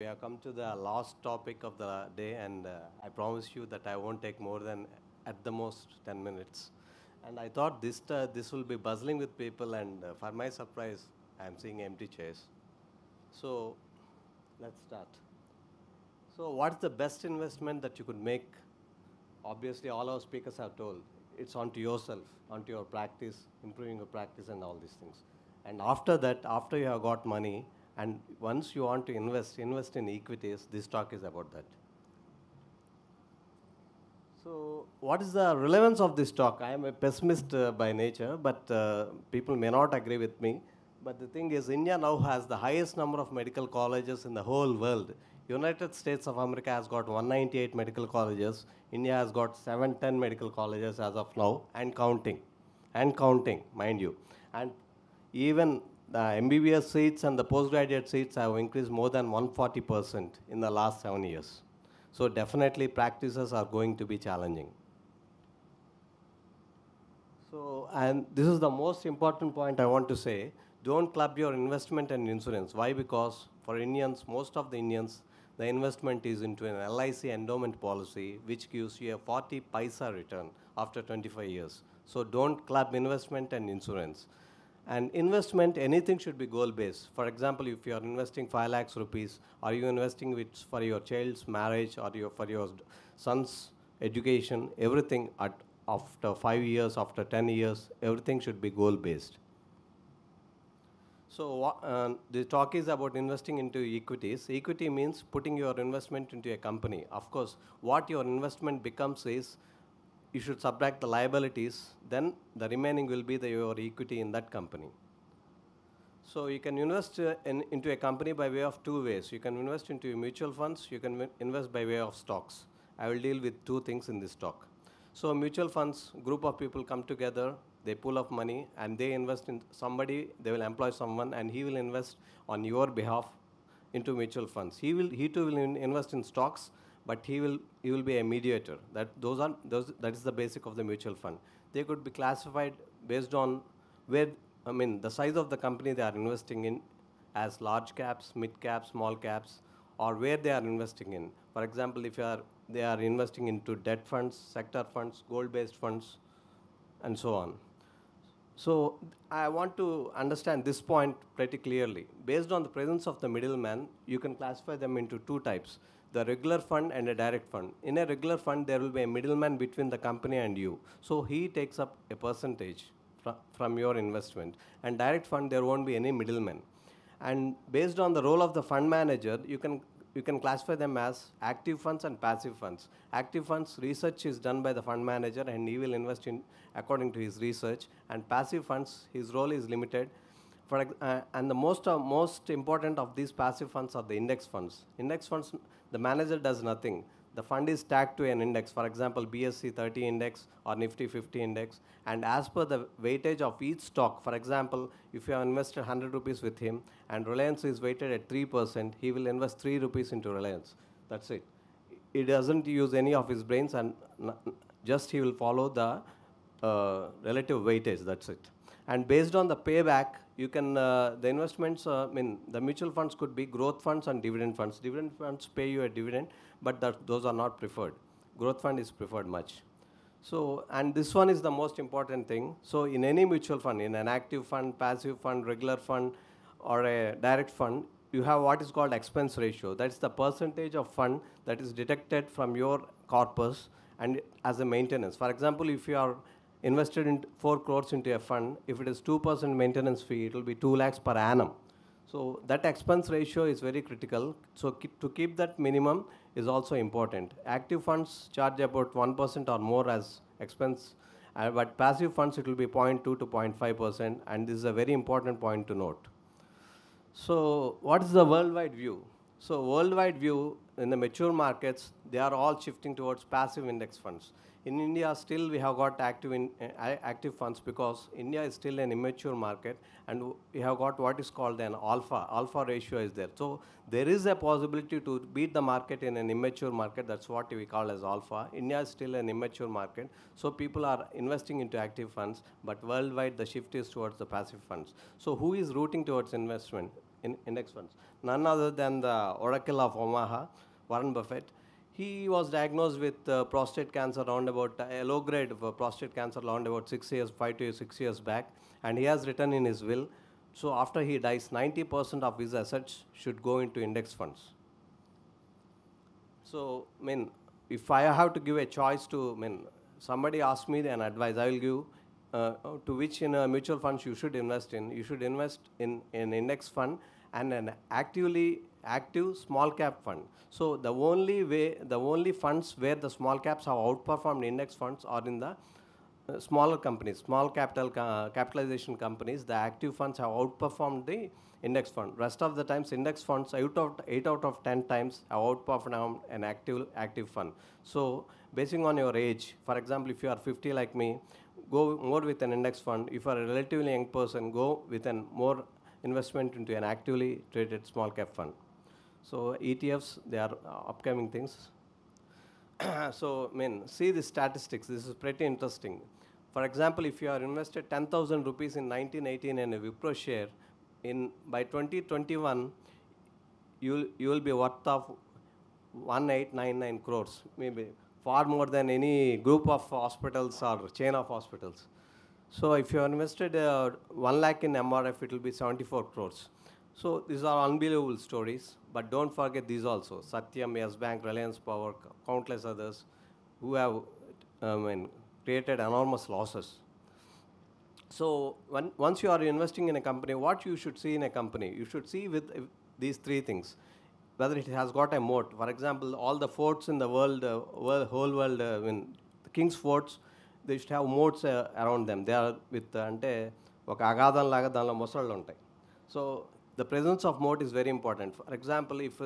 We have come to the last topic of the day, and I promise you that I won't take more than at the most 10 minutes. And I thought this will be buzzing with people, and for my surprise, I am seeing empty chairs. So let's start. So, what's the best investment that you could make? Obviously, all our speakers have told it's onto yourself, onto your practice, improving your practice, and all these things. And after that, after you have got money, and once you want to invest in equities. This talk is about that. So, what is the relevance of this talk? I am a pessimist by nature, but people may not agree with me. But the thing is, India now has the highest number of medical colleges in the whole world. United States of America has got 198 medical colleges. India has got 710 medical colleges as of now, and counting, mind you. And even the MBBS seats and the postgraduate seats have increased more than 140% in the last 7 years. So definitely practices are going to be challenging. So, and this is the most important point I want to say. Don't club your investment and insurance. Why? Because for Indians, most of the Indians, the investment is into an LIC endowment policy, which gives you a 40 paisa return after 25 years. So don't club investment and insurance. And investment, anything should be goal-based. For example, if you are investing 5 lakhs rupees, are you investing for your child's marriage or for your son's education? Everything after 5 years, after 10 years, everything should be goal-based. So the talk is about investing into equities. Equity means putting your investment into a company. Of course, what your investment becomes is you should subtract the liabilities, then the remaining will be your equity in that company. So you can invest into a company by way of two ways. You can invest into mutual funds, you can invest by way of stocks. I will deal with two things in this talk. So mutual funds, group of people come together, they pull up money and they invest in somebody, they will employ someone and he will invest on your behalf into mutual funds. He too will invest in stocks, but he will be a mediator. That is the basic of the mutual fund. They could be classified based on the size of the company they are investing in, as large caps, mid caps, small caps, or where they are investing in. For example, if they are investing into debt funds, sector funds, gold-based funds, and so on. So I want to understand this point pretty clearly. Based on the presence of the middleman, you can classify them into two types: the regular fund and a direct fund. In a regular fund, there will be a middleman between the company and you. So he takes up a percentage from your investment. And direct fund, there won't be any middleman. And based on the role of the fund manager, you can classify them as active funds and passive funds. Active funds, research is done by the fund manager and he will invest in according to his research. And passive funds, his role is limited. And the most important of these passive funds are the index funds. Index funds, the manager does nothing. The fund is tagged to an index, for example, BSE 30 index or Nifty 50 index. And as per the weightage of each stock, for example, if you have invested 100 rupees with him and Reliance is weighted at 3%, he will invest 3 rupees into Reliance. That's it. He doesn't use any of his brains and just he will follow the relative weightage, that's it. And based on the payback, you can, the investments, the mutual funds could be growth funds and dividend funds. Dividend funds pay you a dividend, but those are not preferred. Growth fund is preferred much. So, and this one is the most important thing. So in any mutual fund, in an active fund, passive fund, regular fund, or a direct fund, you have what is called expense ratio. That's the percentage of fund that is deducted from your corpus and as a maintenance. For example, if you are invested in 4 crores into a fund, if it is 2% maintenance fee, it will be 2 lakhs per annum. So that expense ratio is very critical. So to keep that minimum is also important. Active funds charge about 1% or more as expense, but passive funds, it will be 0.2 to 0.5%, and this is a very important point to note. So what is the worldwide view? So worldwide view, in the mature markets, they are all shifting towards passive index funds. In India, still we have got active funds because India is still an immature market, and we have got what is called an alpha ratio is there. So there is a possibility to beat the market in an immature market. That's what we call as alpha. India is still an immature market, so people are investing into active funds, but worldwide the shift is towards the passive funds. So who is rooting towards investment? index funds. None other than the Oracle of Omaha, Warren Buffett. He was diagnosed with prostate cancer around about a low grade of prostate cancer around about 6 years, 5 to 6 years back, and he has written in his will. So after he dies, 90% of his assets should go into index funds. So, I mean, if I have to give a choice to, I mean, somebody asks me an advice, I will give to which in a mutual funds you should invest in. You should invest in an index fund and an active small cap fund. So the only funds where the small caps have outperformed index funds are in the smaller companies, small capitalization companies. The active funds have outperformed the index fund. Rest of the times, index funds 8 out of 10 times have outperformed an active fund. So basing on your age, for example, if you are 50 like me, go more with an index fund. If you are a relatively young person, go with an more investment into an actively traded small cap fund. So ETFs, they are upcoming things. So, I mean, see the statistics. This is pretty interesting. For example, if you are invested 10,000 rupees in 1918 in a Wipro share, by 2021, you will be worth of 1899 crores, maybe far more than any group of hospitals or chain of hospitals. So if you invested 1 lakh in MRF, it will be 74 crores. So these are unbelievable stories, but don't forget these also. Satyam, Yes Bank, Reliance Power, countless others who have created enormous losses. So once you are investing in a company, what you should see in a company? You should see with these three things. Whether it has got a moat. For example, all the forts in the world, whole world, the king's forts, they should have moats around them. They are with ante oka agadam laga danlo mosallu untai. So the presence of moat is very important. For example, if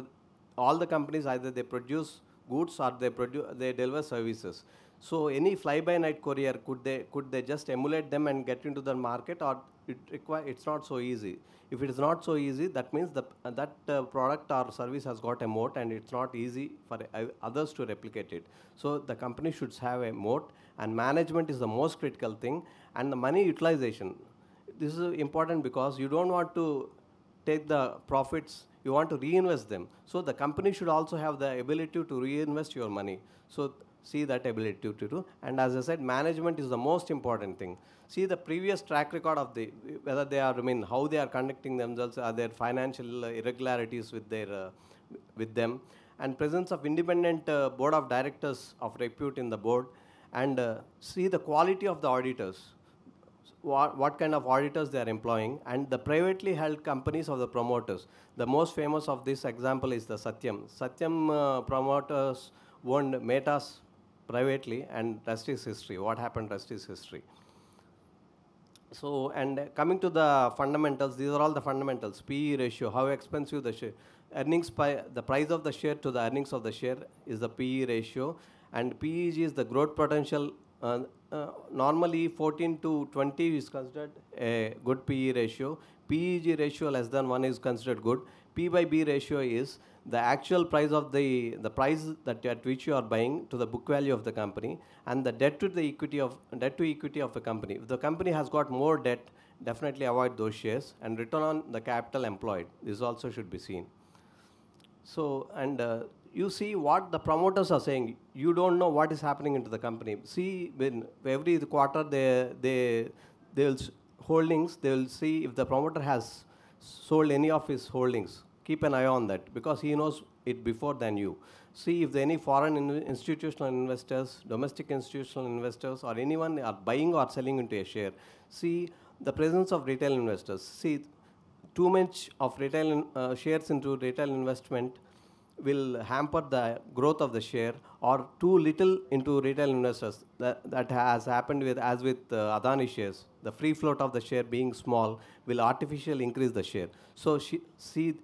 all the companies either they produce goods or they deliver services. So any fly-by-night courier, could they just emulate them and get into the market, or it's not so easy. If it is not so easy, that means that product or service has got a moat and it's not easy for others to replicate it. So the company should have a moat, and management is the most critical thing, and the money utilization. This is important because you don't want to take the profits, you want to reinvest them. So the company should also have the ability to reinvest your money. So see that ability to do. And as I said, management is the most important thing. See the previous track record of whether they are, how they are conducting themselves, are there financial irregularities with them, and presence of independent board of directors of repute in the board, and see the quality of the auditors. What kind of auditors they are employing, and the privately held companies of the promoters. The most famous of this example is the Satyam. Satyam promoters owned Metas privately, and rest is history. What happened, rest is history. So, and coming to the fundamentals, these are all the fundamentals. PE ratio, how expensive the share, the price of the share to the earnings of the share is the PE ratio, and PEG is the growth potential. Normally 14 to 20 is considered a good PE ratio. PEG ratio less than 1 is considered good. P by B ratio is the actual price of the price that at which you are buying to the book value of the company, and the debt to equity of the company. If the company has got more debt, definitely avoid those shares. And return on the capital employed, this also should be seen. So, and you see what the promoters are saying. You don't know what is happening into the company. See, when every quarter they will holdings, they will see if the promoter has sold any of his holdings. Keep an eye on that, because he knows it before than you. See if any foreign institutional investors, domestic institutional investors, or anyone are buying or selling into a share. See the presence of retail investors. See, too much of retail shares into retail investment will hamper the growth of the share, or too little into retail investors. That has happened with Adani shares. The free float of the share being small will artificially increase the share. So see,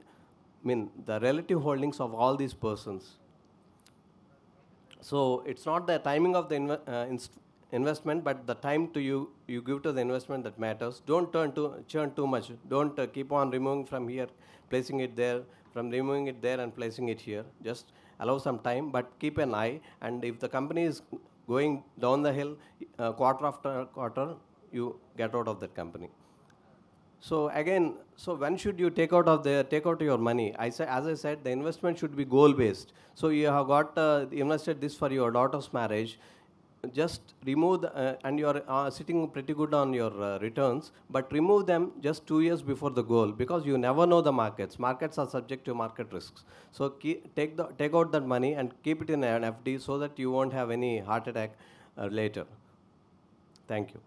the relative holdings of all these persons. So it's not the timing of the investment, but the time to you give to the investment that matters. Don't churn too much. Don't keep on removing from here, placing it there, from removing it there and placing it here. Just allow some time, but keep an eye. And if the company is going down the hill, quarter after quarter, you get out of that company. So again, so when should you take out your money? As I said, the investment should be goal based. So you have got invested this for your daughter's marriage. Just remove and you are sitting pretty good on your returns, but remove them just 2 years before the goal, because you never know the markets. Markets are subject to market risks. So take out that money and keep it in an FD so that you won't have any heart attack later. Thank you.